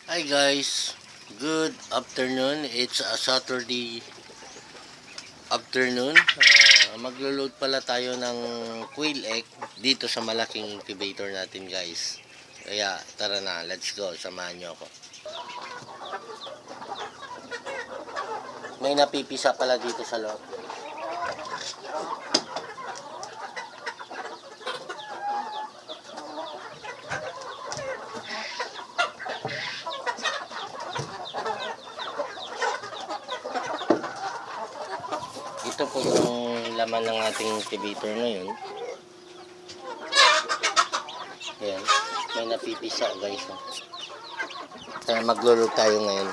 Hi guys, good afternoon. It's a Saturday afternoon. Maglo-load pala tayo ng quail egg dito sa malaking incubator natin guys. Kaya tara na, let's go. Samahan nyo ako. May napipisa pala dito sa loob. Ito po yung laman ng ating incubator ngayon. Ayan, may napipisa guys. Kaya maglulog tayo ngayon.